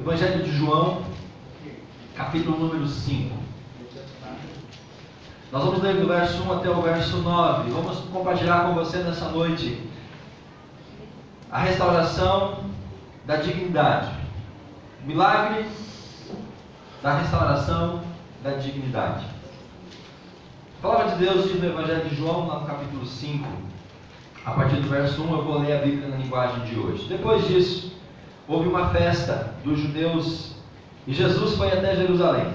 Evangelho de João, capítulo número 5. Nós vamos ler do verso 1 até o verso 9. Vamos compartilhar com você nessa noite a restauração da dignidade. O milagre da restauração da dignidade. A palavra de Deus diz no Evangelho de João, lá no capítulo 5, a partir do verso 1, eu vou ler a Bíblia na linguagem de hoje. Depois disso, houve uma festa dos judeus e Jesus foi até Jerusalém.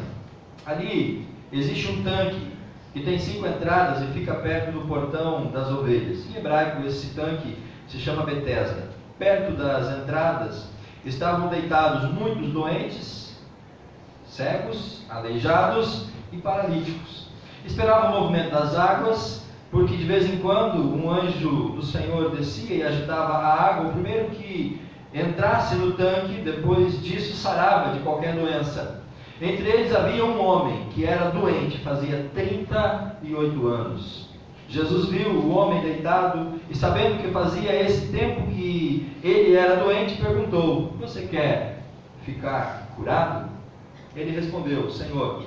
Ali existe um tanque que tem 5 entradas e fica perto do portão das ovelhas. Em hebraico, esse tanque se chama Betesda. Perto das entradas estavam deitados muitos doentes, cegos, aleijados e paralíticos. Esperavam o movimento das águas, porque de vez em quando um anjo do Senhor descia e agitava a água. O primeiro que entrasse no tanque, depois disso, sarava de qualquer doença. Entre eles havia um homem que era doente, fazia 38 anos. Jesus viu o homem deitado e, sabendo que fazia esse tempo que ele era doente, perguntou: "Você quer ficar curado?" Ele respondeu: "Senhor,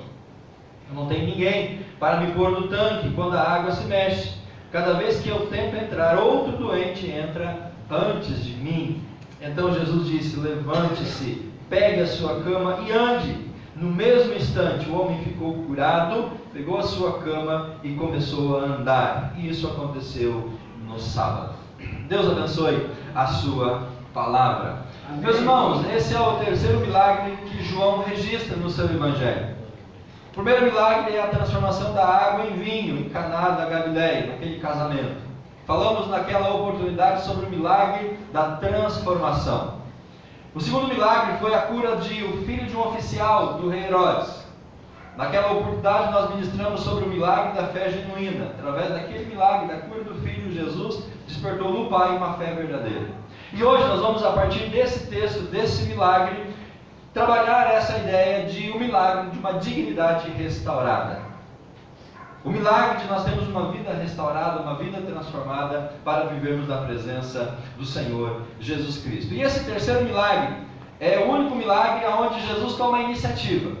eu não tenho ninguém para me pôr no tanque quando a água se mexe. Cada vez que eu tento entrar, outro doente entra antes de mim." Então Jesus disse: "Levante-se, pegue a sua cama e ande." No mesmo instante, o homem ficou curado, pegou a sua cama e começou a andar. E isso aconteceu no sábado. Deus abençoe a sua palavra. Amém. Meus irmãos, esse é o terceiro milagre que João registra no seu evangelho. O primeiro milagre é a transformação da água em vinho em Caná da Galileia, naquele casamento. Falamos naquela oportunidade sobre o milagre da transformação. O segundo milagre foi a cura de o filho de um oficial do rei Herodes. Naquela oportunidade nós ministramos sobre o milagre da fé genuína. Através daquele milagre da cura do filho, Jesus despertou no Pai uma fé verdadeira. E hoje nós vamos, a partir desse texto, desse milagre, trabalhar essa ideia de um milagre de uma dignidade restaurada. O milagre de nós termos uma vida restaurada, uma vida transformada para vivermos na presença do Senhor Jesus Cristo. E esse terceiro milagre é o único milagre onde Jesus toma a iniciativa.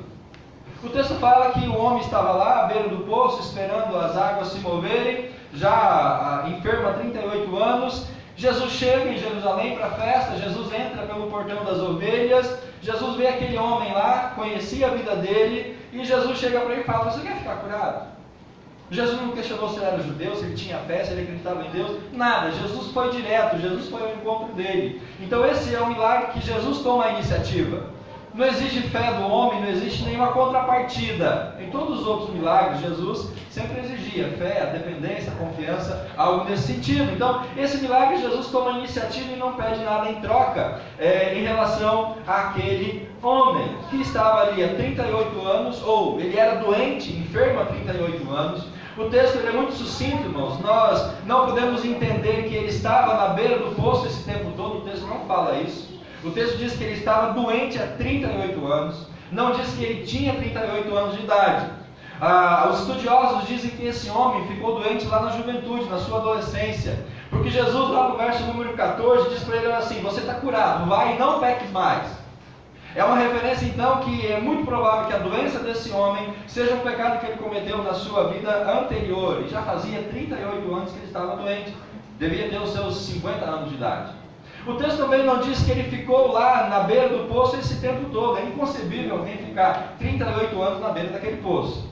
O texto fala que o homem estava lá à beira do poço, esperando as águas se moverem, já enfermo há 38 anos. Jesus chega em Jerusalém para a festa, Jesus entra pelo portão das ovelhas, Jesus vê aquele homem lá, conhecia a vida dele, e Jesus chega para ele e fala: "Você quer ficar curado?" Jesus não questionou se ele era judeu, se ele tinha fé, se ele acreditava em Deus, nada. Jesus foi direto, Jesus foi ao encontro dele. Então esse é um milagre que Jesus toma a iniciativa. Não exige fé do homem, não existe nenhuma contrapartida. Em todos os outros milagres, Jesus sempre exigia fé, a dependência, a confiança, algo nesse sentido. Então, esse milagre, Jesus toma a iniciativa e não pede nada em troca em relação àquele homem que estava ali há 38 anos, ou ele era doente, enfermo há 38 anos. O texto ele é muito sucinto, irmãos. Nós não podemos entender que ele estava na beira do poço esse tempo todo. O texto não fala isso. O texto diz que ele estava doente há 38 anos. Não diz que ele tinha 38 anos de idade. Os estudiosos dizem que esse homem ficou doente lá na juventude, na sua adolescência. Porque Jesus, lá no verso número 14, diz para ele assim: "Você está curado, vai e não peques mais." É uma referência então que é muito provável que a doença desse homem seja um pecado que ele cometeu na sua vida anterior. E já fazia 38 anos que ele estava doente. Devia ter os seus 50 anos de idade. O texto também não diz que ele ficou lá na beira do poço esse tempo todo. É inconcebível alguém ficar 38 anos na beira daquele poço.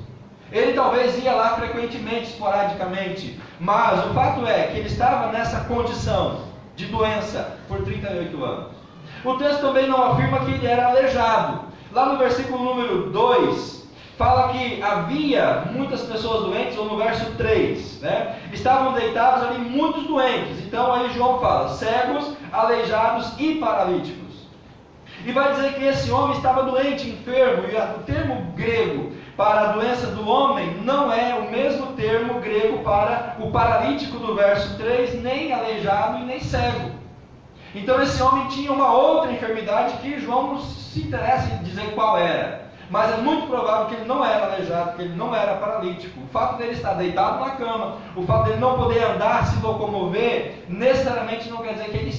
Ele talvez ia lá frequentemente, esporadicamente. Mas o fato é que ele estava nessa condição de doença por 38 anos. O texto também não afirma que ele era aleijado. Lá no versículo número 2, fala que havia muitas pessoas doentes, ou no verso 3, estavam deitados ali muitos doentes. Então aí João fala: cegos, aleijados e paralíticos. E vai dizer que esse homem estava doente, enfermo, e o termo grego para a doença do homem não é o mesmo termo grego para o paralítico do verso 3, nem aleijado e nem cego. Então esse homem tinha uma outra enfermidade que João não se interessa em dizer qual era. Mas é muito provável que ele não era aleijado, que ele não era paralítico. O fato dele estar deitado na cama, o fato dele não poder andar, se locomover, necessariamente não quer dizer que ele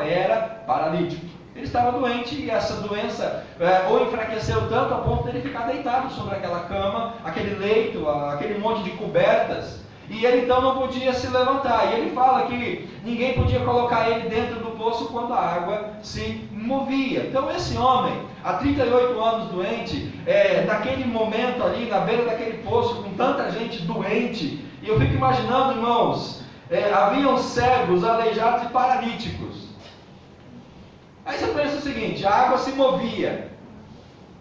era paralítico. Ele estava doente e essa doença o enfraqueceu tanto a ponto de ele ficar deitado sobre aquela cama, aquele leito, aquele monte de cobertas. E ele então não podia se levantar. E ele fala que ninguém podia colocar ele dentro do poço quando a água se movia. Então esse homem, há 38 anos doente, naquele momento ali, na beira daquele poço, com tanta gente doente, e eu fico imaginando, irmãos, haviam cegos, aleijados e paralíticos. Aí você pensa o seguinte, a água se movia,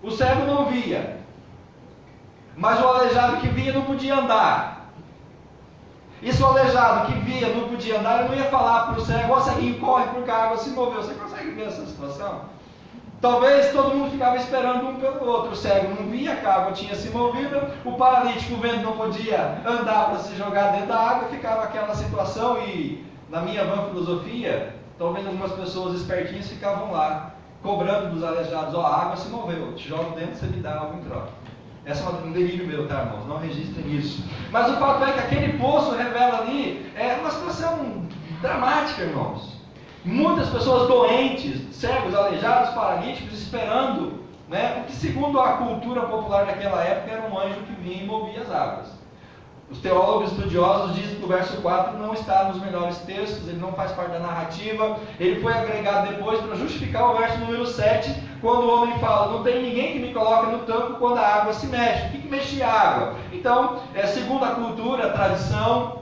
o cego não via, mas o aleijado que via não podia andar. E se o aleijado que via não podia andar, ele não ia falar para o cego, ó ceguinho, corre porque a água se moveu. Você consegue ver essa situação? Talvez todo mundo ficava esperando um pelo outro. O cego não via que a água tinha se movido, o paralítico vendo não podia andar para se jogar dentro da água, ficava aquela situação. E na minha vã filosofia, talvez algumas pessoas espertinhas ficavam lá, cobrando dos aleijados, ó, a água se moveu, eu te jogo dentro, você me dá algo em troca. Esse é um delírio meu, tá, irmãos? Não registrem isso. Mas o fato é que aquele poço revela ali uma situação dramática, irmãos. Muitas pessoas doentes, cegos, aleijados, paralíticos, esperando, né? Porque segundo a cultura popular daquela época, era um anjo que vinha e movia as águas. Os teólogos estudiosos dizem que o verso 4 não está nos melhores textos, ele não faz parte da narrativa, ele foi agregado depois para justificar o verso número 7, quando o homem fala, não tem ninguém que me coloque no tanque quando a água se mexe. O que mexia a água? Então, segundo a cultura, a tradição,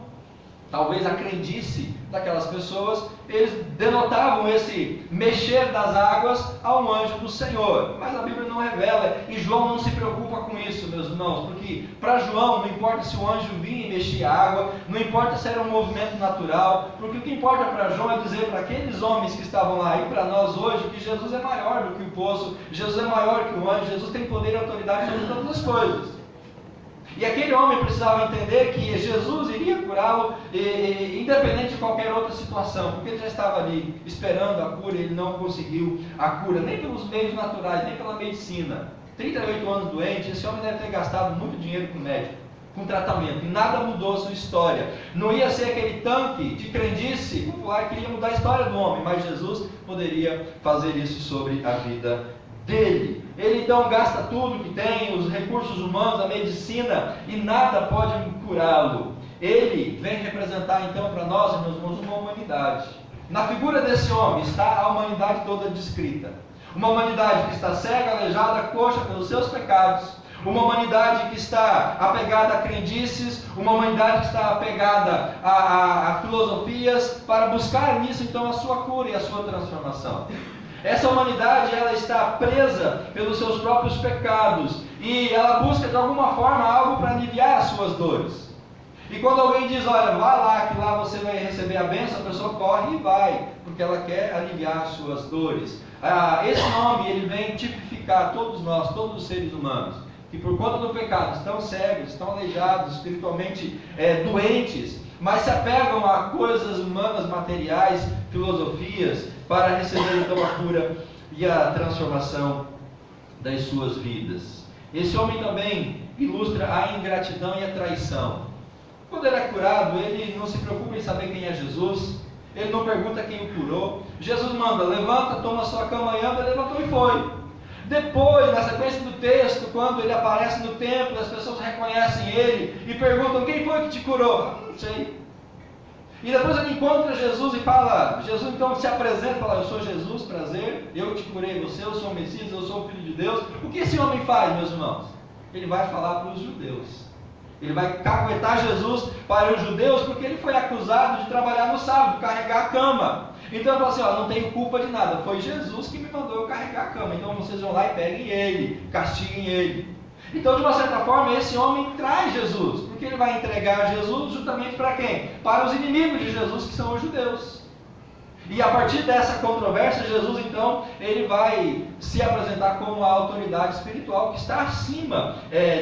talvez a crendice daquelas pessoas, eles denotavam esse mexer das águas a um anjo do Senhor. Mas a Bíblia não revela, e João não se preocupa com isso, meus irmãos, porque para João não importa se o anjo vinha e mexia a água, não importa se era um movimento natural, porque o que importa para João é dizer para aqueles homens que estavam lá e para nós hoje que Jesus é maior do que o poço, Jesus é maior que o anjo, Jesus tem poder e autoridade sobre todas as coisas. E aquele homem precisava entender que Jesus iria curá-lo, independente de qualquer outra situação, porque ele já estava ali esperando a cura e ele não conseguiu a cura, nem pelos meios naturais, nem pela medicina. 38 anos doente, esse homem deve ter gastado muito dinheiro com médico, com tratamento, e nada mudou a sua história. Não ia ser aquele tanque de crendice popular que ia mudar a história do homem, mas Jesus poderia fazer isso sobre a vida dele. Ele então gasta tudo que tem, os recursos humanos, a medicina, e nada pode curá-lo. Ele vem representar então para nós, meus irmãos, uma humanidade. Na figura desse homem está a humanidade toda descrita. Uma humanidade que está cega, aleijada, coxa pelos seus pecados. Uma humanidade que está apegada a crendices, uma humanidade que está apegada a filosofias, para buscar nisso então a sua cura e a sua transformação. Essa humanidade, ela está presa pelos seus próprios pecados e ela busca de alguma forma algo para aliviar as suas dores. E quando alguém diz, olha, vai lá, que lá você vai receber a bênção, a pessoa corre e vai, porque ela quer aliviar as suas dores. Esse nome, ele vem tipificar todos nós, todos os seres humanos, que por conta do pecado estão cegos, estão aleijados, espiritualmente doentes, mas se apegam a coisas humanas, materiais, filosofias, para receber então a cura e a transformação das suas vidas. Esse homem também ilustra a ingratidão e a traição. Quando ele é curado, ele não se preocupa em saber quem é Jesus, ele não pergunta quem o curou. Jesus manda, levanta, toma sua cama e anda, levantou e foi. Depois, na sequência do texto, quando ele aparece no templo, as pessoas reconhecem ele e perguntam, quem foi que te curou? Não sei. E depois ele encontra Jesus e fala, Jesus então se apresenta e fala, eu sou Jesus, prazer, eu te curei você, eu sou o Messias, eu sou o Filho de Deus. O que esse homem faz, meus irmãos? Ele vai falar para os judeus. Ele vai caguetar Jesus para os judeus, porque ele foi acusado de trabalhar no sábado, carregar a cama. Então ele fala assim, não tenho culpa de nada, foi Jesus que me mandou eu carregar a cama, então vocês vão lá e peguem ele, castiguem ele. Então, de uma certa forma, esse homem traz Jesus, porque ele vai entregar Jesus justamente para quem? Para os inimigos de Jesus, que são os judeus. E a partir dessa controvérsia, Jesus então, ele vai se apresentar como a autoridade espiritual que está acima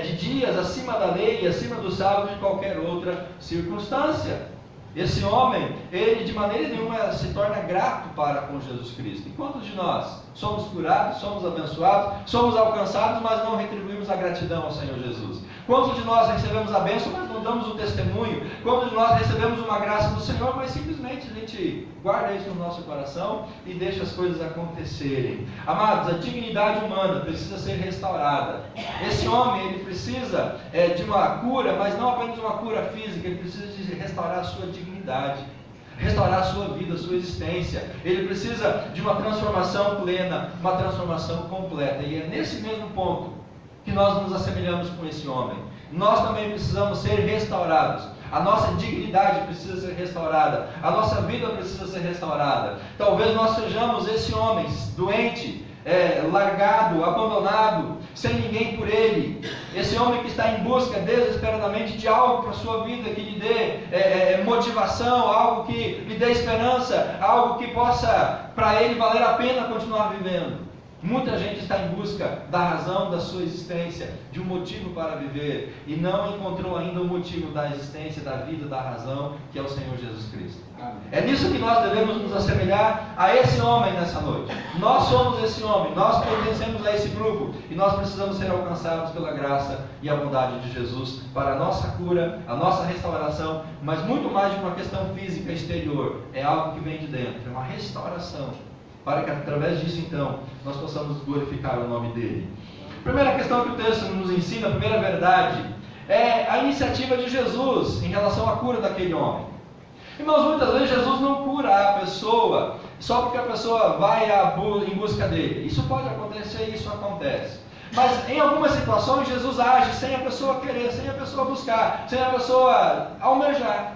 de dias, acima da lei, acima do sábado, de qualquer outra circunstância. Esse homem, ele de maneira nenhuma se torna grato para com Jesus Cristo. E quantos de nós somos curados, somos abençoados, somos alcançados, mas não retribuímos a gratidão ao Senhor Jesus? Quantos de nós recebemos a bênção, mas não damos o testemunho? Quantos de nós recebemos uma graça do Senhor, mas simplesmente a gente guarda isso no nosso coração e deixa as coisas acontecerem? Amados, a dignidade humana precisa ser restaurada. Esse homem, ele precisa de uma cura, mas não apenas uma cura física, ele precisa de restaurar a sua dignidade, restaurar a sua vida, a sua existência. Ele precisa de uma transformação plena, uma transformação completa. E é nesse mesmo ponto que nós nos assemelhamos com esse homem. Nós também precisamos ser restaurados. A nossa dignidade precisa ser restaurada. A nossa vida precisa ser restaurada. Talvez nós sejamos esse homem doente, largado, abandonado, sem ninguém por ele. Esse homem que está em busca desesperadamente de algo para a sua vida, que lhe dê motivação, algo que lhe dê esperança, algo que possa para ele valer a pena continuar vivendo. Muita gente está em busca da razão da sua existência, de um motivo para viver, e não encontrou ainda o motivo da existência, da vida, da razão, que é o Senhor Jesus Cristo. Amém. É nisso que nós devemos nos assemelhar a esse homem nessa noite. Nós somos esse homem, nós pertencemos a esse grupo, e nós precisamos ser alcançados pela graça e a bondade de Jesus para a nossa cura, a nossa restauração, mas muito mais de uma questão física exterior, é algo que vem de dentro, é uma restauração, para que através disso então nós possamos glorificar o nome dele. Primeira questão que o texto nos ensina, a primeira verdade, é a iniciativa de Jesus em relação à cura daquele homem. Irmãos, muitas vezes Jesus não cura a pessoa só porque a pessoa vai em busca dele. Isso pode acontecer, isso acontece. Mas em algumas situações Jesus age sem a pessoa querer, sem a pessoa buscar, sem a pessoa almejar.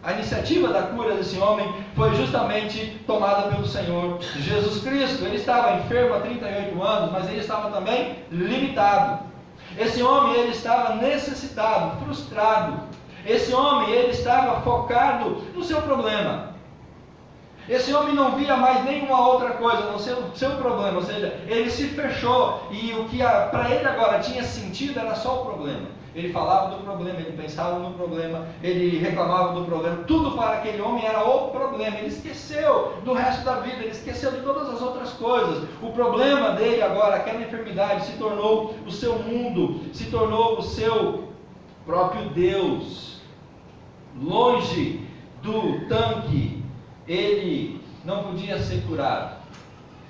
A iniciativa da cura desse homem foi justamente tomada pelo Senhor Jesus Cristo. Ele estava enfermo há 38 anos, mas ele estava também limitado. Esse homem, ele estava necessitado, frustrado. Esse homem, ele estava focado no seu problema. Esse homem não via mais nenhuma outra coisa, a não ser o seu problema. Ou seja, ele se fechou e o que para ele agora tinha sentido era só o problema. Ele falava do problema, ele pensava no problema, ele reclamava do problema. Tudo para aquele homem era o problema. Ele esqueceu do resto da vida, ele esqueceu de todas as outras coisas. O problema dele agora, aquela enfermidade, se tornou o seu mundo, se tornou o seu próprio Deus. Longe do tanque, ele não podia ser curado.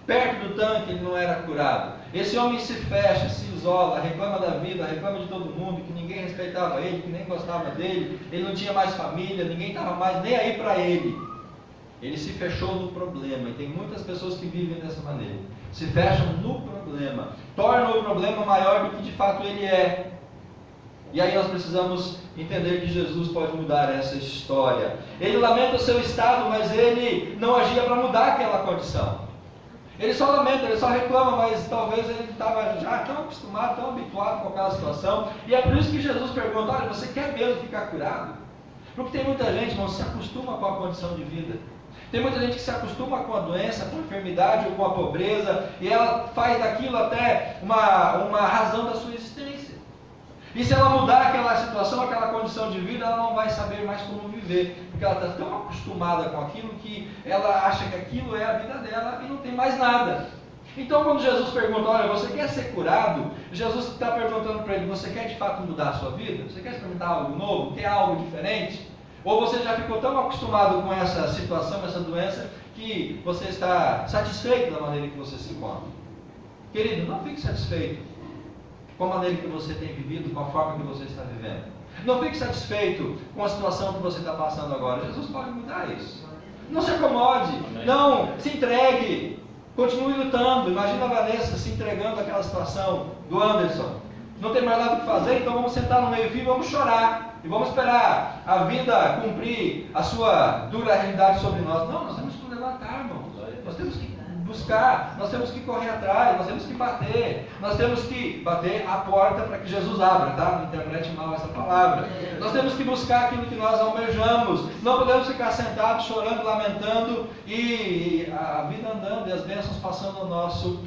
Perto do tanque, ele não era curado. Esse homem se fecha, se isola, reclama da vida, reclama de todo mundo, que ninguém respeitava ele, que nem gostava dele, ele não tinha mais família, ninguém estava mais nem aí para ele. Ele se fechou no problema, e tem muitas pessoas que vivem dessa maneira. Se fecham no problema, tornam o problema maior do que de fato ele é. E aí nós precisamos entender que Jesus pode mudar essa história. Ele lamenta o seu estado, mas ele não agia para mudar aquela condição. Ele só lamenta, ele só reclama, mas talvez ele estava já tão acostumado, tão habituado com aquela situação. E é por isso que Jesus pergunta: olha, você quer mesmo ficar curado? Porque tem muita gente, irmão, que se acostuma com a condição de vida. Tem muita gente que se acostuma com a doença, com a enfermidade ou com a pobreza, e ela faz daquilo até uma razão da sua existência. E se ela mudar aquela situação, aquela condição de vida, ela não vai saber mais como viver, porque ela está tão acostumada com aquilo que ela acha que aquilo é a vida dela e não tem mais nada. Então, quando Jesus pergunta: olha, você quer ser curado? Jesus está perguntando para ele: você quer de fato mudar a sua vida? Você quer experimentar algo novo? Quer algo diferente? Ou você já ficou tão acostumado com essa situação, essa doença, que você está satisfeito da maneira que você se encontra? Querido, não fique satisfeito com a maneira que você tem vivido, com a forma que você está vivendo. Não fique satisfeito com a situação que você está passando agora. Jesus pode mudar isso. Não se acomode, não se entregue, continue lutando. Imagina a Vanessa se entregando àquela situação do Anderson. Não tem mais nada o que fazer, então vamos sentar no meio-fio e vamos chorar. E vamos esperar a vida cumprir a sua dura realidade sobre nós. Não, nós temos que levantar, irmãos. Nós temos que buscar, nós temos que correr atrás, nós temos que bater a porta para que Jesus abra, tá? Não interprete mal essa palavra. Nós temos que buscar aquilo que nós almejamos. Não podemos ficar sentados, chorando, lamentando e a vida andando e as bênçãos passando ao nosso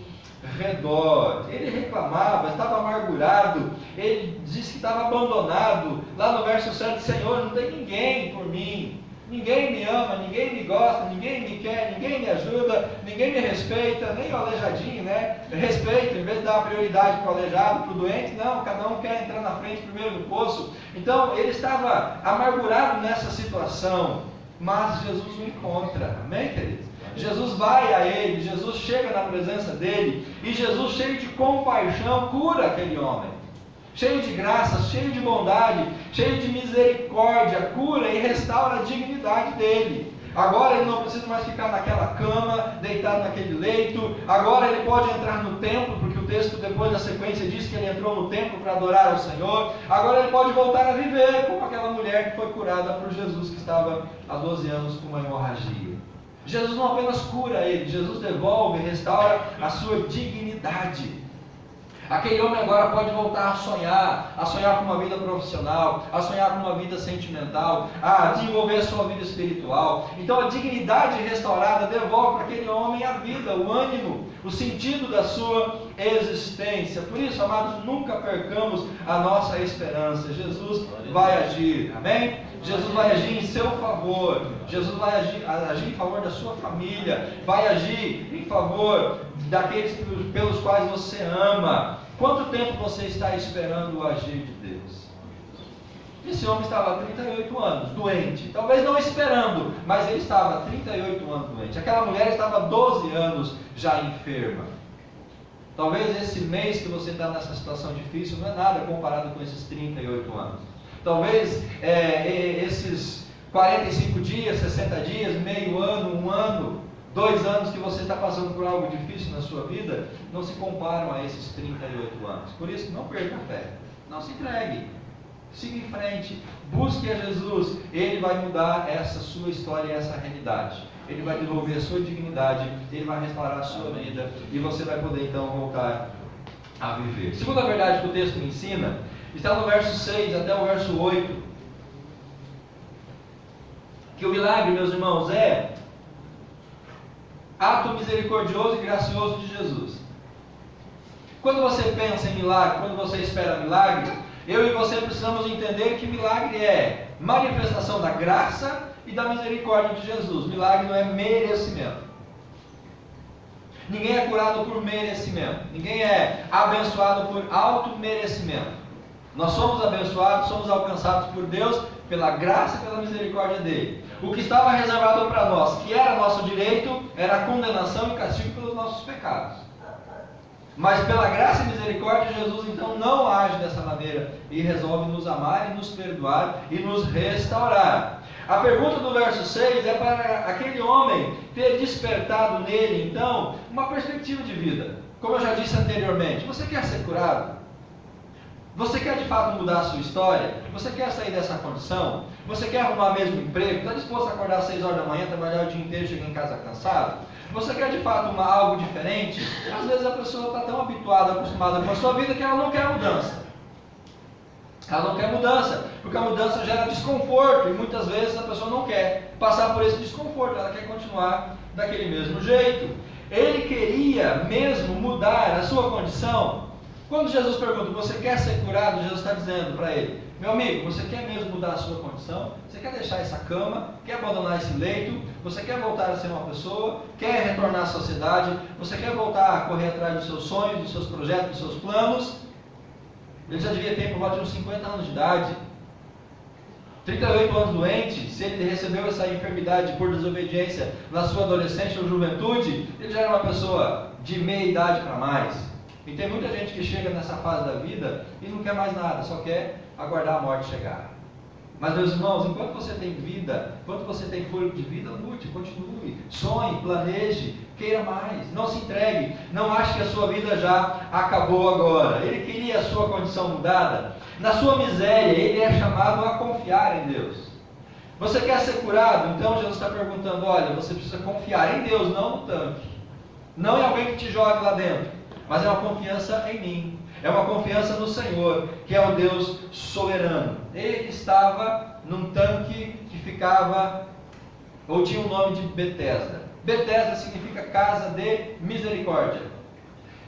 redor. Ele reclamava, estava amargurado, ele disse que estava abandonado. Lá no verso 7, Senhor, não tem ninguém por mim. Ninguém me ama, ninguém me gosta, ninguém me quer, ninguém me ajuda, ninguém me respeita, nem o aleijadinho, né? Respeita, em vez de dar prioridade para o aleijado, para o doente, não, cada um quer entrar na frente primeiro do poço. Então ele estava amargurado nessa situação, mas Jesus o encontra, amém, queridos? Jesus vai a ele, Jesus chega na presença dele, e Jesus, cheio de compaixão, cura aquele homem. Cheio de graça, cheio de bondade, cheio de misericórdia, cura e restaura a dignidade dele. Agora ele não precisa mais ficar naquela cama, deitado naquele leito. Agora ele pode entrar no templo, porque o texto depois da sequência diz que ele entrou no templo para adorar ao Senhor. Agora ele pode voltar a viver como aquela mulher que foi curada por Jesus, que estava há 12 anos com uma hemorragia. Jesus não apenas cura ele, Jesus devolve, restaura a sua dignidade. Aquele homem agora pode voltar a sonhar com uma vida profissional, a sonhar com uma vida sentimental, a desenvolver a sua vida espiritual. Então a dignidade restaurada devolve para aquele homem a vida, o ânimo, o sentido da sua existência. Por isso, amados, nunca percamos a nossa esperança. Jesus vai agir, amém? Jesus vai agir em seu favor. Jesus vai agir em favor da sua família, vai agir em favor daqueles pelos quais você ama. Quanto tempo você está esperando o agir de Deus? Esse homem estava há 38 anos, doente. Talvez não esperando, mas ele estava há 38 anos doente. Aquela mulher estava há 12 anos já enferma. Talvez esse mês que você está nessa situação difícil não é nada comparado com esses 38 anos. Talvez esses 45 dias, 60 dias, meio ano, um ano, 2 anos que você está passando por algo difícil na sua vida, não se comparam a esses 38 anos. Por isso, não perca a fé, não se entregue, siga em frente, busque a Jesus. Ele vai mudar essa sua história e essa realidade. Ele vai devolver a sua dignidade, Ele vai restaurar a sua vida, e você vai poder então voltar a viver. Segunda verdade que o texto me ensina, está no verso 6 até o verso 8, que o milagre, meus irmãos, é ato misericordioso e gracioso de Jesus. Quando você pensa em milagre, quando você espera milagre, eu e você precisamos entender que milagre é manifestação da graça e da misericórdia de Jesus. Milagre não é merecimento. Ninguém é curado por merecimento. Ninguém é abençoado por auto-merecimento. Nós somos abençoados, somos alcançados por Deus pela graça e pela misericórdia dele. O que estava reservado para nós, que era nosso direito, era a condenação e castigo pelos nossos pecados. Mas pela graça e misericórdia, Jesus então não age dessa maneira e resolve nos amar e nos perdoar e nos restaurar. A pergunta do verso 6 é para aquele homem ter despertado nele então uma perspectiva de vida. Como eu já disse anteriormente, você quer ser curado? Você quer de fato mudar a sua história? Você quer sair dessa condição? Você quer arrumar mesmo emprego? Está disposto a acordar às 6 horas da manhã, trabalhar o dia inteiro e chegar em casa cansado? Você quer de fato algo diferente? Às vezes a pessoa está tão habituada, acostumada com a sua vida que ela não quer mudança. Ela não quer mudança, porque a mudança gera desconforto e muitas vezes a pessoa não quer passar por esse desconforto, ela quer continuar daquele mesmo jeito. Ele queria mesmo mudar a sua condição. Quando Jesus pergunta, você quer ser curado? Jesus está dizendo para ele, meu amigo, você quer mesmo mudar a sua condição? Você quer deixar essa cama? Quer abandonar esse leito? Você quer voltar a ser uma pessoa? Quer retornar à sociedade? Você quer voltar a correr atrás dos seus sonhos, dos seus projetos, dos seus planos? Ele já devia ter por volta de uns 50 anos de idade. 38 anos doente, se ele recebeu essa enfermidade por desobediência na sua adolescência ou juventude, ele já era uma pessoa de meia idade para mais. E tem muita gente que chega nessa fase da vida e não quer mais nada, só quer aguardar a morte chegar. Mas, meus irmãos, enquanto você tem vida, enquanto você tem fôlego de vida, lute, continue, sonhe, planeje, queira mais, não se entregue, não ache que a sua vida já acabou agora. Ele queria a sua condição mudada. Na sua miséria, ele é chamado a confiar em Deus. Você quer ser curado? Então Jesus está perguntando, olha, você precisa confiar em Deus, não no tanque. Não em alguém que te jogue lá dentro. Mas é uma confiança em mim, é uma confiança no Senhor, que é o Deus soberano. Ele estava num tanque que ficava, ou tinha o nome de Betesda. Betesda significa casa de misericórdia.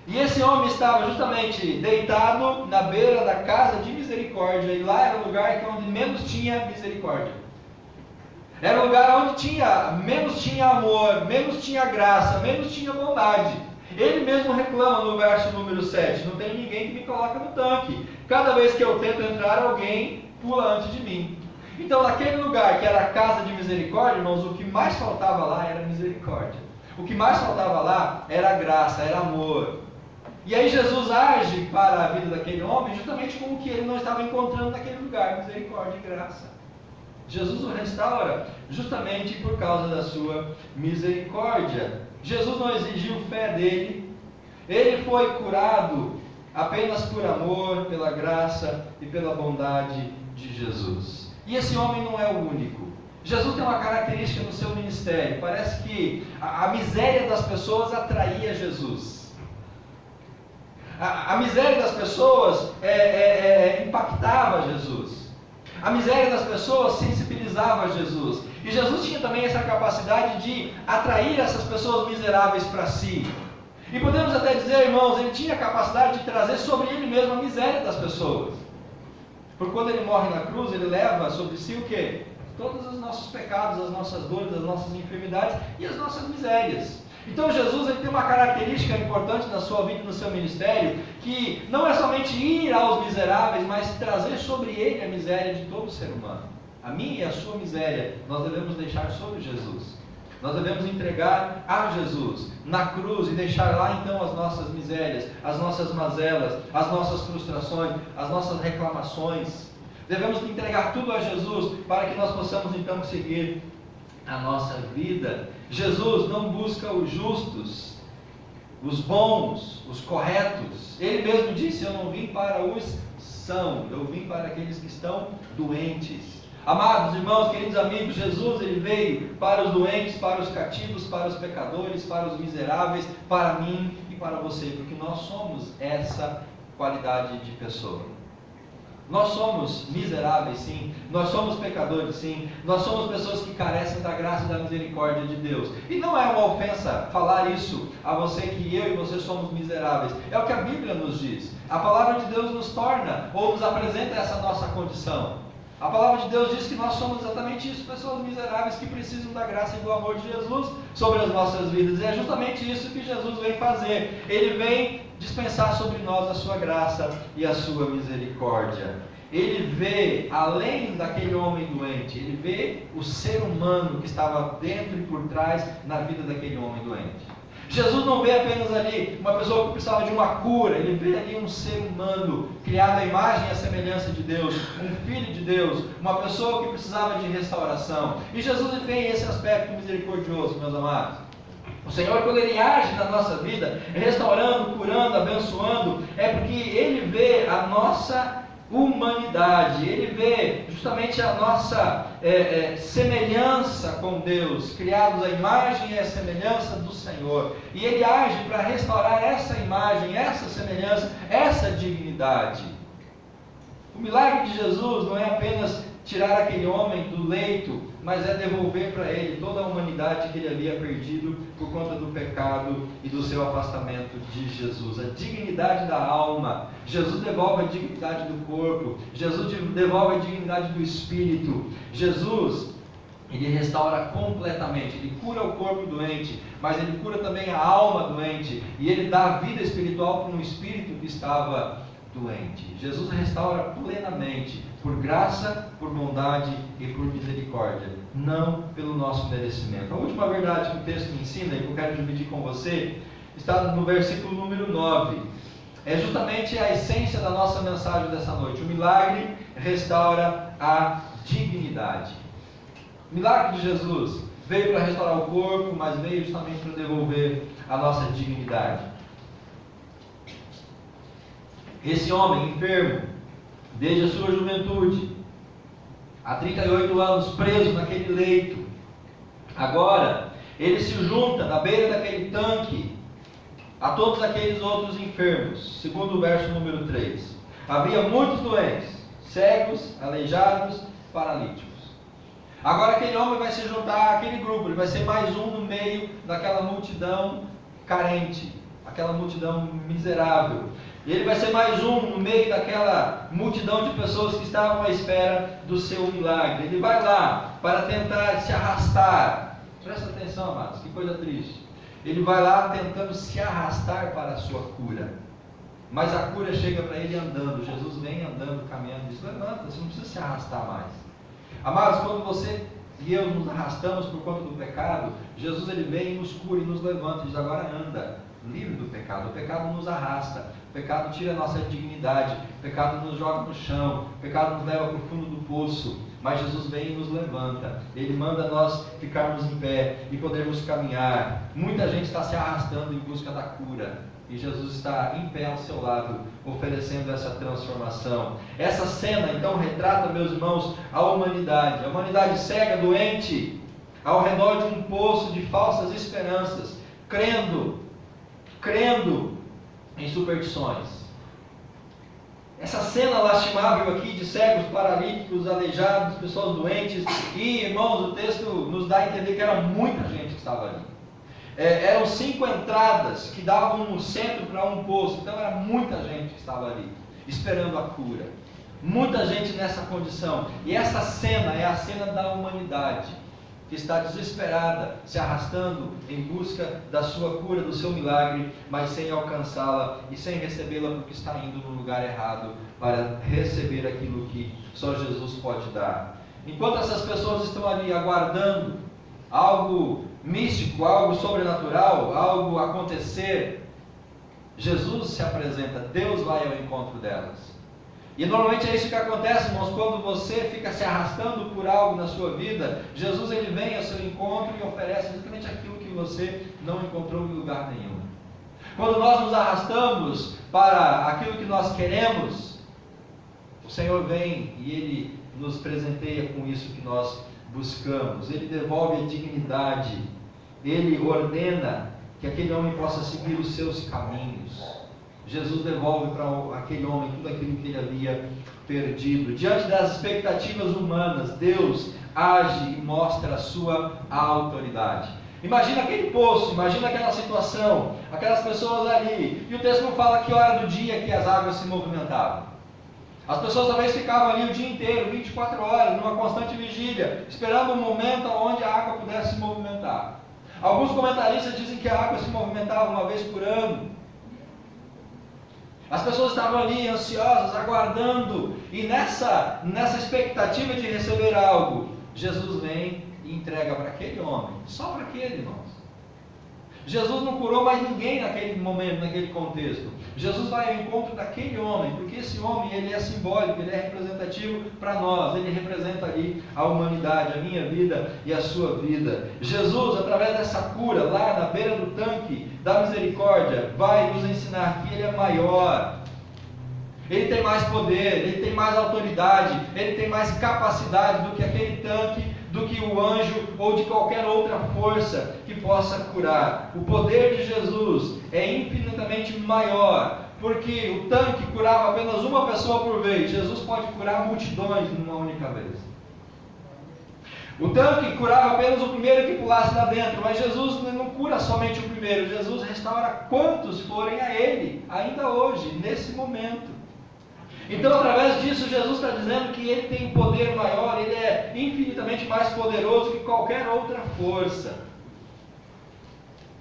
E esse homem estava justamente deitado na beira da casa de misericórdia, e lá era o lugar onde menos tinha misericórdia. Era um lugar onde menos tinha amor, menos tinha graça, menos tinha bondade. Ele mesmo reclama no verso número 7, não tem ninguém que me coloca no tanque. Cada vez que eu tento entrar, alguém pula antes de mim. Então, naquele lugar que era a casa de misericórdia, irmãos, o que mais faltava lá era misericórdia. O que mais faltava lá era graça, era amor. E aí Jesus age para a vida daquele homem justamente com o que ele não estava encontrando naquele lugar, misericórdia e graça. Jesus o restaura justamente por causa da sua misericórdia. Jesus não exigiu fé dele, ele foi curado apenas por amor, pela graça e pela bondade de Jesus. E esse homem não é o único. Jesus tem uma característica no seu ministério, parece que a miséria das pessoas atraía Jesus. A miséria das pessoas impactava Jesus. A miséria das pessoas sensibilizava Jesus. E Jesus tinha também essa capacidade de atrair essas pessoas miseráveis para si. E podemos até dizer, irmãos, ele tinha a capacidade de trazer sobre ele mesmo a miséria das pessoas. Porque quando ele morre na cruz, ele leva sobre si o quê? Todos os nossos pecados, as nossas dores, as nossas enfermidades e as nossas misérias. Então Jesus ele tem uma característica importante na sua vida e no seu ministério, que não é somente ir aos miseráveis, mas trazer sobre ele a miséria de todo ser humano. A minha e a sua miséria nós devemos deixar sobre Jesus. Nós devemos entregar a Jesus na cruz e deixar lá então as nossas misérias, as nossas mazelas, as nossas frustrações, as nossas reclamações. Devemos entregar tudo a Jesus para que nós possamos então seguir a nossa vida. Jesus não busca os justos, os bons, os corretos. Ele mesmo disse: eu não vim para os sãos, eu vim para aqueles que estão doentes. Amados irmãos, queridos amigos, Jesus ele veio para os doentes, para os cativos, para os pecadores, para os miseráveis, para mim e para você, porque nós somos essa qualidade de pessoa. Nós somos miseráveis, sim. Nós somos pecadores, sim. Nós somos pessoas que carecem da graça e da misericórdia de Deus. E não é uma ofensa falar isso a você, que eu e você somos miseráveis. É o que a Bíblia nos diz. A palavra de Deus nos torna ou nos apresenta essa nossa condição. A palavra de Deus diz que nós somos exatamente isso, pessoas miseráveis que precisam da graça e do amor de Jesus sobre as nossas vidas. E é justamente isso que Jesus vem fazer. Ele vem dispensar sobre nós a sua graça e a sua misericórdia. Ele vê, além daquele homem doente, ele vê o ser humano que estava dentro e por trás na vida daquele homem doente. Jesus não vê apenas ali uma pessoa que precisava de uma cura, ele vê ali um ser humano criado à imagem e à semelhança de Deus, um filho de Deus, uma pessoa que precisava de restauração. E Jesus tem esse aspecto misericordioso, meus amados. O Senhor, quando Ele age na nossa vida, restaurando, curando, abençoando, é porque Ele vê a nossa humanidade, Ele vê justamente a nossa semelhança com Deus, criados à imagem e à semelhança do Senhor, e Ele age para restaurar essa imagem, essa semelhança, essa dignidade. O milagre de Jesus não é apenas tirar aquele homem do leito, mas é devolver para ele toda a humanidade que ele havia perdido por conta do pecado e do seu afastamento de Jesus. A dignidade da alma. Jesus devolve a dignidade do corpo. Jesus devolve a dignidade do espírito. Jesus, ele restaura completamente. Ele cura o corpo doente, mas ele cura também a alma doente. E ele dá a vida espiritual para um espírito que estava doente. Jesus restaura plenamente, por graça, por bondade e por misericórdia, não pelo nosso merecimento. A última verdade que o texto me ensina e que eu quero dividir com você está no versículo número 9. É justamente a essência da nossa mensagem dessa noite. O milagre restaura a dignidade. O milagre de Jesus veio para restaurar o corpo, mas veio justamente para devolver a nossa dignidade. Esse homem enfermo, desde a sua juventude, há 38 anos preso naquele leito, agora ele se junta na beira daquele tanque a todos aqueles outros enfermos, segundo o verso número 3. Havia muitos doentes, cegos, aleijados, paralíticos. Agora aquele homem vai se juntar àquele grupo, ele vai ser mais um no meio daquela multidão carente, aquela multidão miserável. Ele vai ser mais um no meio daquela multidão de pessoas que estavam à espera do seu milagre. Ele vai lá, para tentar se arrastar. Presta atenção, amados, que coisa triste. Ele vai lá tentando se arrastar para a sua cura. Mas a cura chega para ele andando. Jesus vem andando, caminhando, diz: levanta, você não precisa se arrastar mais. Amados, quando você e eu nos arrastamos por conta do pecado, Jesus ele vem e nos cura e nos levanta, diz: agora anda, livre do pecado. O pecado nos arrasta, o pecado tira a nossa dignidade, o pecado nos joga no chão, o pecado nos leva para o fundo do poço. Mas Jesus vem e nos levanta, Ele manda nós ficarmos em pé e podermos caminhar. Muita gente está se arrastando em busca da cura, e Jesus está em pé ao seu lado, oferecendo essa transformação. Essa cena então retrata, meus irmãos, a humanidade cega, doente, ao redor de um poço de falsas esperanças, crendo em superstições. Essa cena lastimável aqui de cegos, paralíticos, aleijados, pessoas doentes, e irmãos, o texto nos dá a entender que era muita gente que estava ali. Eram 5 entradas que davam no centro para um poço, então era muita gente que estava ali, esperando a cura. Muita gente nessa condição. E essa cena é a cena da humanidade, que está desesperada, se arrastando em busca da sua cura, do seu milagre, mas sem alcançá-la e sem recebê-la, porque está indo no lugar errado para receber aquilo que só Jesus pode dar. Enquanto essas pessoas estão ali aguardando algo místico, algo sobrenatural, algo acontecer, Jesus se apresenta, Deus vai ao encontro delas. E normalmente é isso que acontece, irmãos, quando você fica se arrastando por algo na sua vida, Jesus ele vem ao seu encontro e oferece exatamente aquilo que você não encontrou em lugar nenhum. Quando nós nos arrastamos para aquilo que nós queremos, o Senhor vem e Ele nos presenteia com isso que nós buscamos. Ele devolve a dignidade, Ele ordena que aquele homem possa seguir os seus caminhos. Jesus devolve para aquele homem tudo aquilo que ele havia perdido. Diante das expectativas humanas, Deus age e mostra a sua autoridade. Imagina aquele poço, imagina aquela situação, aquelas pessoas ali. E o texto não fala que hora do dia que as águas se movimentavam. As pessoas talvez ficavam ali o dia inteiro, 24 horas, numa constante vigília, esperando um momento onde a água pudesse se movimentar. Alguns comentaristas dizem que a água se movimentava uma vez por ano. As pessoas estavam ali ansiosas, aguardando, e nessa expectativa de receber algo, Jesus vem e entrega para aquele homem, só para aquele, irmãos. Jesus não curou mais ninguém naquele momento, naquele contexto. Jesus vai ao encontro daquele homem, porque esse homem ele é simbólico, ele é representativo para nós, ele representa ali a humanidade, a minha vida e a sua vida. Jesus, através dessa cura, lá na beira do tanque da misericórdia, vai nos ensinar que ele é maior, ele tem mais poder, ele tem mais autoridade, ele tem mais capacidade do que aquele tanque, do que o anjo ou de qualquer outra força que possa curar. O poder de Jesus é infinitamente maior, porque o tanque curava apenas uma pessoa por vez, Jesus pode curar multidões numa única vez. O tanque curava apenas o primeiro que pulasse lá dentro, mas Jesus não cura somente o primeiro, Jesus restaura quantos forem a Ele, ainda hoje, nesse momento. Então, através disso, Jesus está dizendo que Ele tem poder maior, Ele é infinitamente mais poderoso que qualquer outra força.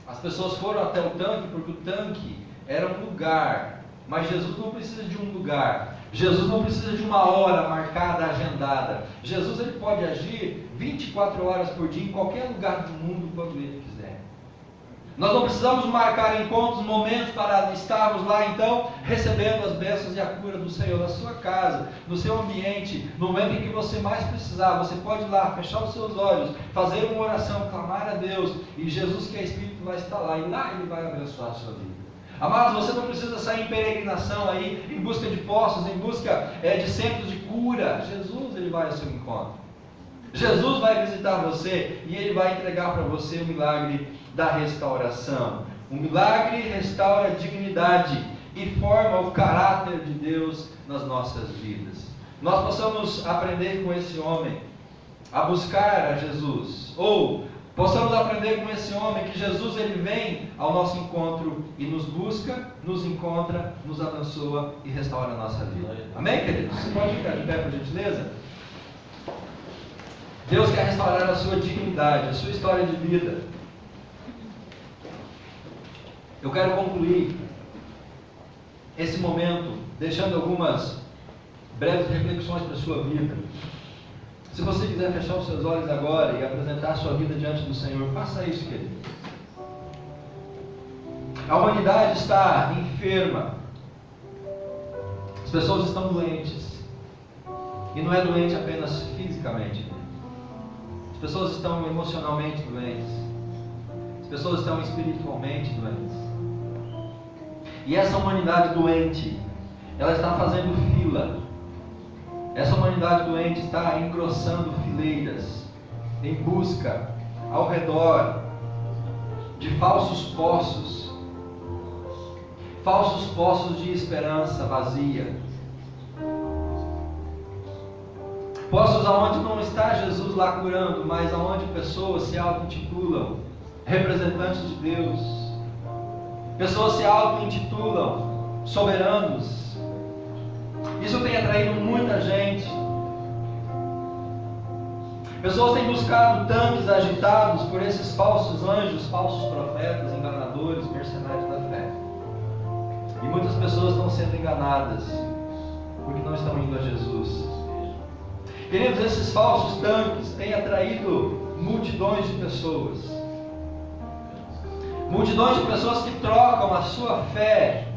As pessoas foram até o tanque porque o tanque era um lugar, mas Jesus não precisa de um lugar. Jesus não precisa de uma hora marcada, agendada. Jesus ele pode agir 24 horas por dia em qualquer lugar do mundo quando Ele quiser. Nós não precisamos marcar encontros, momentos para estarmos lá então recebendo as bênçãos e a cura do Senhor na sua casa, no seu ambiente, no momento em que você mais precisar. Você pode ir lá, fechar os seus olhos, fazer uma oração, clamar a Deus, e Jesus que é Espírito vai estar lá, e lá Ele vai abençoar a sua vida. Amados, você não precisa sair em peregrinação aí, em busca de poços, em busca de centros de cura. Jesus ele vai ao seu encontro. Jesus vai visitar você e Ele vai entregar para você o milagre da restauração. O milagre restaura a dignidade e forma o caráter de Deus nas nossas vidas. Nós possamos aprender com esse homem a buscar a Jesus, ou possamos aprender com esse homem que Jesus ele vem ao nosso encontro e nos busca, nos encontra, nos abençoa e restaura a nossa vida. Amém, queridos? Você pode ficar de pé, por gentileza? Deus quer restaurar a sua dignidade, a sua história de vida. Eu quero concluir esse momento deixando algumas breves reflexões para a sua vida. Se você quiser fechar os seus olhos agora e apresentar a sua vida diante do Senhor, faça isso, querido. A humanidade está enferma. As pessoas estão doentes. E não é doente apenas fisicamente. As pessoas estão emocionalmente doentes. As pessoas estão espiritualmente doentes. E essa humanidade doente, ela está fazendo fila. Essa humanidade doente está engrossando fileiras em busca, ao redor, de falsos poços de esperança vazia. Poços aonde não está Jesus lá curando, mas aonde pessoas se auto-intitulam representantes de Deus. Pessoas se auto-intitulam soberanos. Isso tem atraído muita gente. Pessoas têm buscado tanques agitados por esses falsos anjos, falsos profetas, enganadores, mercenários da fé. E muitas pessoas estão sendo enganadas porque não estão indo a Jesus. Queridos, esses falsos tanques têm atraído multidões de pessoas. Multidões de pessoas que trocam a sua fé,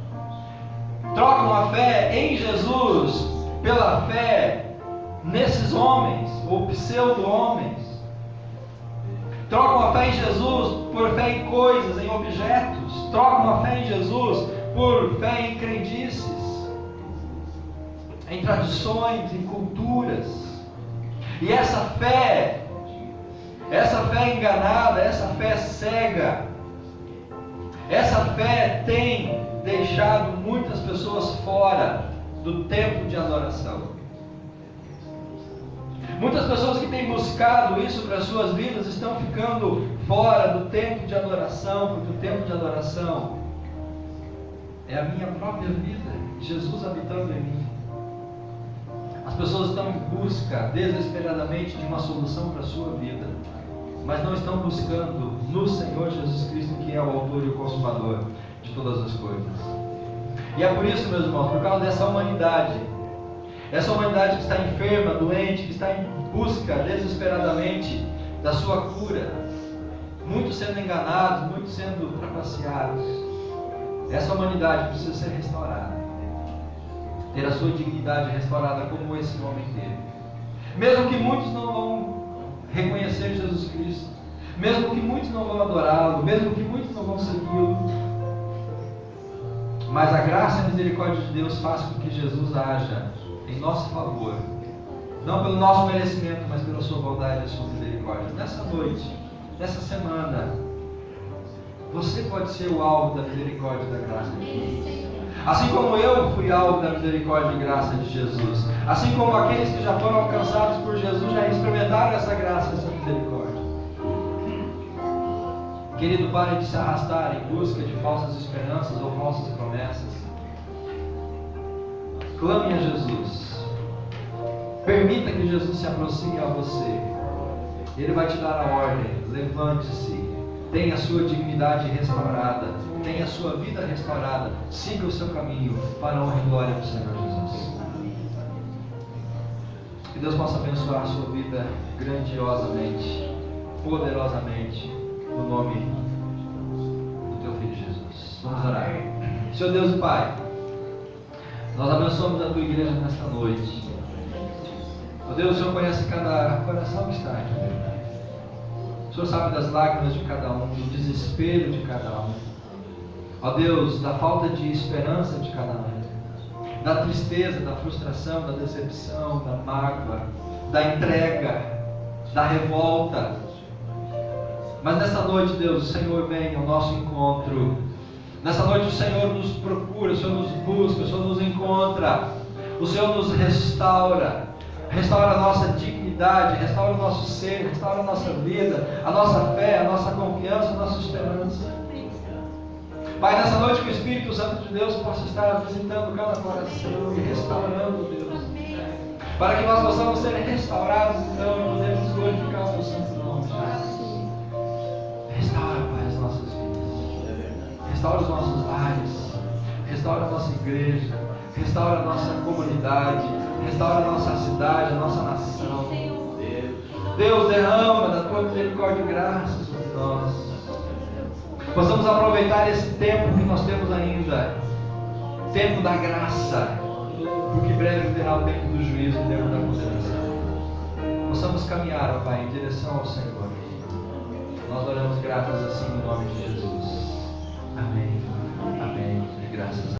trocam a fé em Jesus pela fé nesses homens, ou pseudo-homens. Trocam a fé em Jesus por fé em coisas, em objetos. Trocam a fé em Jesus por fé em crendices, em tradições, em culturas. E essa fé enganada, essa fé cega, essa fé tem deixado muitas pessoas fora do tempo de adoração. Muitas pessoas que têm buscado isso para as suas vidas estão ficando fora do tempo de adoração, porque o tempo de adoração é a minha própria vida, Jesus habitando em mim. As pessoas estão em busca desesperadamente de uma solução para a sua vida, mas não estão buscando no Senhor Jesus Cristo, que é o autor e o consumador de todas as coisas. E é por isso, meus irmãos, por causa dessa humanidade que está enferma, doente, que está em busca desesperadamente da sua cura, muitos sendo enganados, muitos sendo trapaceados. Essa humanidade precisa ser restaurada, ter a sua dignidade restaurada como esse homem teve. Mesmo que muitos não vão reconhecer Jesus Cristo, mesmo que muitos não vão adorá-lo, mesmo que muitos não vão segui-lo, mas a graça e a misericórdia de Deus faz com que Jesus haja em nosso favor, não pelo nosso merecimento, mas pela sua bondade e a sua misericórdia. Nessa noite, nessa semana, você pode ser o alvo da misericórdia e da graça de Deus. Assim como eu fui alvo da misericórdia e graça de Jesus, assim como aqueles que já foram alcançados por Jesus já experimentaram essa graça e essa misericórdia. Querido, pare de se arrastar em busca de falsas esperanças ou falsas promessas. Clame a Jesus. Permita que Jesus se aproxime a você. Ele vai te dar a ordem. Levante-se. Tenha a sua dignidade restaurada. Tenha a sua vida restaurada. Siga o seu caminho para a honra e glória do Senhor Jesus. Que Deus possa abençoar a sua vida grandiosamente, poderosamente, no nome do teu Filho Jesus. Vamos orar. Senhor Deus e Pai, nós abençoamos a tua igreja nesta noite. Ó Deus, o Senhor conhece cada coração que está aqui. O Senhor sabe das lágrimas de cada um, do desespero de cada um. Ó Deus, da falta de esperança de cada um, da tristeza, da frustração, da decepção, da mágoa, da entrega, da revolta. Mas nessa noite, Deus, o Senhor vem ao nosso encontro. Nessa noite o Senhor nos procura, o Senhor nos busca, o Senhor nos encontra, o Senhor nos restaura. Restaura a nossa dignidade, restaura o nosso ser, restaura a nossa vida, a nossa fé, a nossa confiança, a nossa esperança. Pai, nessa noite que o Espírito Santo de Deus possa estar visitando cada coração e restaurando, Deus. para que nós possamos ser restaurados, então, e podemos glorificar o Teu santo nome, Pai. Restaura, Pai, as nossas vidas. Restaura os nossos lares. Restaura a nossa igreja. Restaura a nossa comunidade. Restaura a nossa cidade, a nossa nação. Deus, derrama da Tua misericórdia e graça sobre nós. Possamos aproveitar esse tempo que nós temos ainda. Tempo da graça. Porque breve virá o tempo do juízo e o tempo da condenação. Possamos caminhar, ó Pai, em direção ao Senhor. Nós oramos graças assim em nome de Jesus. Amém. Amém. Graças a Deus.